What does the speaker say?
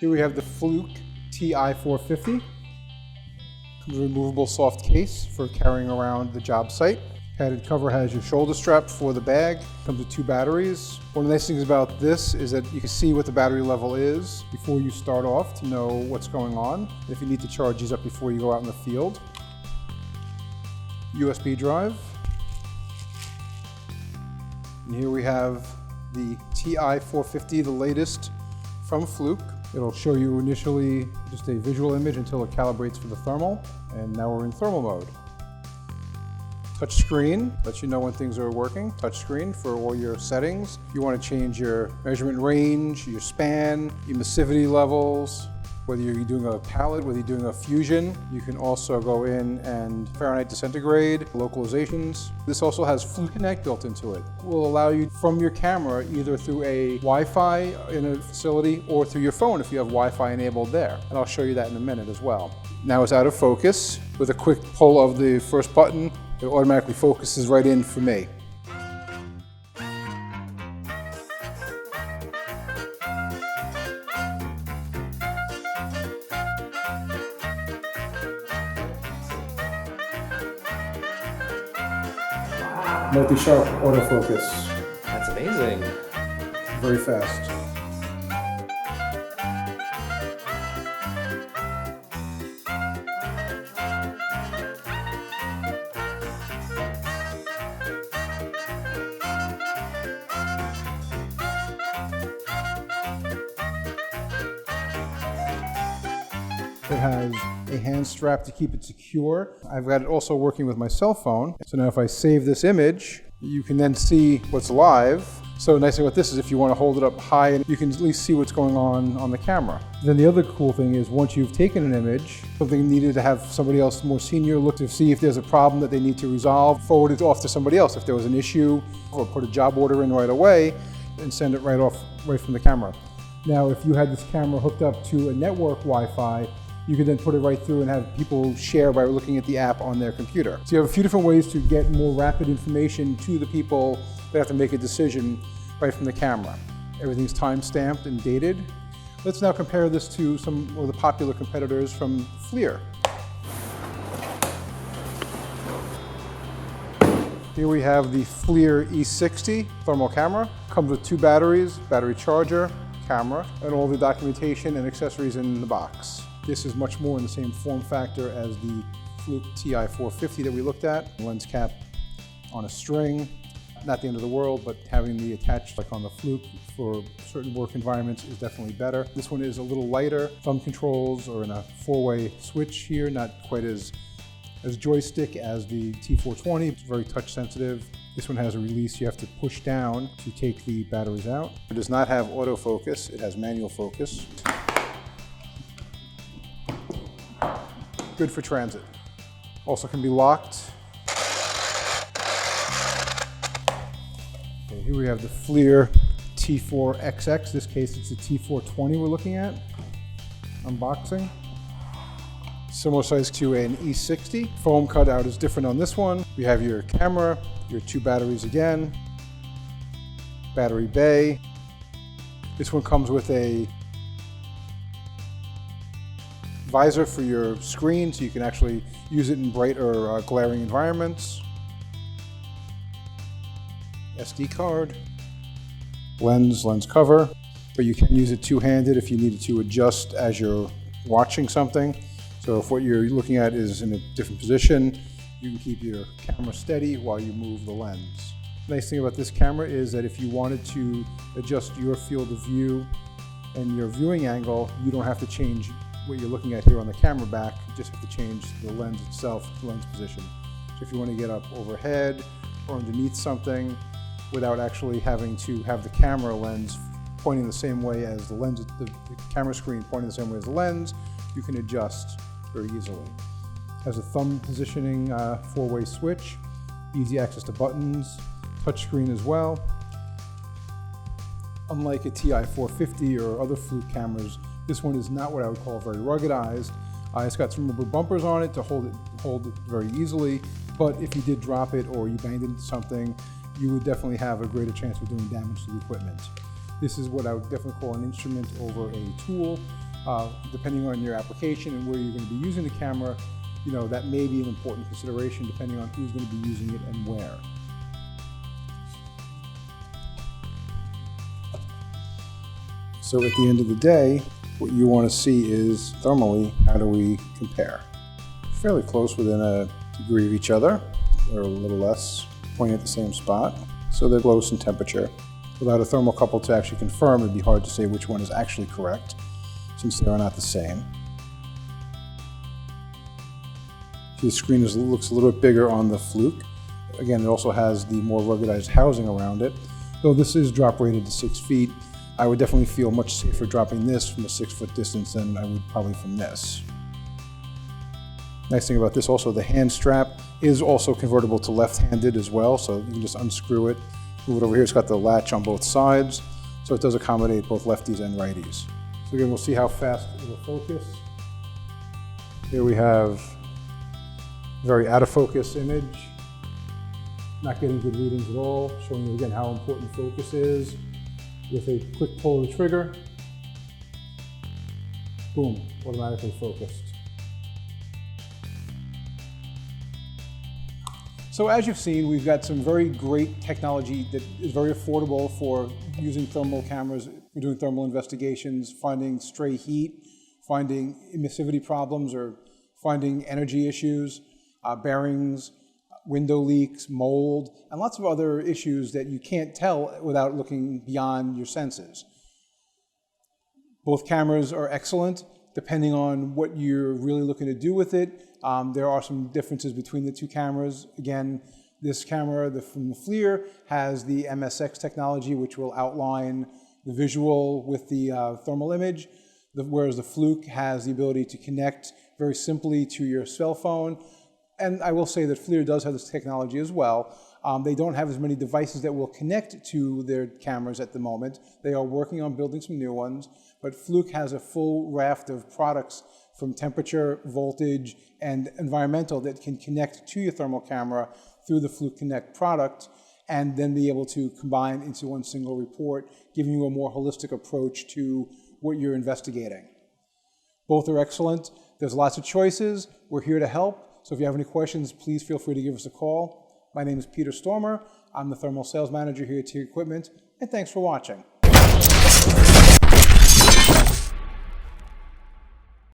Here we have the Fluke TI450. Comes with a removable soft case for carrying around the job site. Padded cover has your shoulder strap for the bag. Comes with 2 batteries. One of the nice things about this is that you can see what the battery level is before you start off to know what's going on. If you need to charge these up before you go out in the field. USB drive. And here we have the TI450, the latest from Fluke. It'll show you initially just a visual image until it calibrates for the thermal. And now we're in thermal mode. Touch screen lets you know when things are working. Touch screen for all your settings. If you want to change your measurement range, your span, emissivity levels, whether you're doing a palette, whether you're doing a fusion, you can also go in and Fahrenheit to centigrade, localizations. This also has Fluke Connect built into it. It will allow you from your camera, either through a Wi-Fi in a facility or through your phone if you have Wi-Fi enabled there. And I'll show you that in a minute as well. Now it's out of focus. With a quick pull of the first button, it automatically focuses right in for me. Multi-sharp autofocus. That's amazing. Very fast. It has a hand strap to keep it secure. I've got it also working with my cell phone. So now if I save this image, you can then see what's live. So the nice thing about this is if you want to hold it up high, you can at least see what's going on the camera. Then the other cool thing is once you've taken an image, something needed to have somebody else more senior look to see if there's a problem that they need to resolve, forward it off to somebody else if there was an issue, or put a job order in right away and send it right from the camera. Now if you had this camera hooked up to a network Wi-Fi, you can then put it right through and have people share by looking at the app on their computer. So you have a few different ways to get more rapid information to the people that have to make a decision right from the camera. Everything's time-stamped and dated. Let's now compare this to some of the popular competitors from Flir. Here we have the Flir E60 thermal camera. Comes with 2 batteries, battery charger, camera, and all the documentation and accessories in the box. This is much more in the same form factor as the Fluke TI450 that we looked at. Lens cap on a string, not the end of the world, but having the attached like on the Fluke for certain work environments is definitely better. This one is a little lighter. Thumb controls are in a 4-way switch here, not quite as joystick as the T420. It's very touch sensitive. This one has a release you have to push down to take the batteries out. It does not have autofocus, it has manual focus. Good for transit. Also can be locked. Okay, here we have the Flir T4XX. In this case, it's the T420 we're looking at. Unboxing. Similar size to an E60. Foam cutout is different on this one. You have your camera, your 2 batteries again, battery bay. This one comes with a visor for your screen so you can actually use it in bright or glaring environments. SD card, lens cover, but you can use it two-handed if you needed to adjust as you're watching something. So if what you're looking at is in a different position, you can keep your camera steady while you move the lens. The nice thing about this camera is that if you wanted to adjust your field of view and your viewing angle, you don't have to change what you're looking at here on the camera back. You just have to change the lens itself, the lens position. So if you want to get up overhead or underneath something without actually having to have the camera lens pointing the same way as the lens, the camera screen pointing the same way as the lens, you can adjust very easily. Has a thumb positioning 4-way switch, easy access to buttons, touchscreen as well. Unlike a TI450 or other Fluke cameras, this one is not what I would call very ruggedized. It's got some rubber bumpers on it to hold it very easily, but if you did drop it or you banged into something, you would definitely have a greater chance of doing damage to the equipment. This is what I would definitely call an instrument over a tool. Depending on your application and where you're going to be using the camera, that may be an important consideration depending on who's going to be using it and where. So at the end of the day, what you want to see is thermally, how do we compare? Fairly close, within a degree of each other. They're a little less, pointing at the same spot. So they're close in temperature. Without a thermocouple to actually confirm, it'd be hard to say which one is actually correct, since they are not the same. The screen looks a little bit bigger on the Fluke. Again, it also has the more ruggedized housing around it. Though this is drop rated to 6 feet, I would definitely feel much safer dropping this from a 6-foot distance than I would probably from this. Nice thing about this also, the hand strap is also convertible to left-handed as well, so you can just unscrew it, move it over here. It's got the latch on both sides, so it does accommodate both lefties and righties. So again, we'll see how fast it will focus. Here we have a very out of focus image, not getting good readings at all, showing you again how important focus is. With a quick pull of the trigger, boom, automatically focused. So as you've seen, we've got some very great technology that is very affordable for using thermal cameras, for doing thermal investigations, finding stray heat, finding emissivity problems, or finding energy issues, bearings, window leaks, mold, and lots of other issues that you can't tell without looking beyond your senses. Both cameras are excellent, depending on what you're really looking to do with it. There are some differences between the two cameras. Again, this camera from the Flir has the MSX technology, which will outline the visual with the thermal image, whereas the Fluke has the ability to connect very simply to your cell phone. And I will say that Flir does have this technology as well. They don't have as many devices that will connect to their cameras at the moment. They are working on building some new ones, but Fluke has a full raft of products from temperature, voltage, and environmental that can connect to your thermal camera through the Fluke Connect product, and then be able to combine into one single report, giving you a more holistic approach to what you're investigating. Both are excellent. There's lots of choices. We're here to help. So if you have any questions, please feel free to give us a call. My name is Peter Stormer. I'm the Thermal Sales Manager here at TI Equipment, and thanks for watching.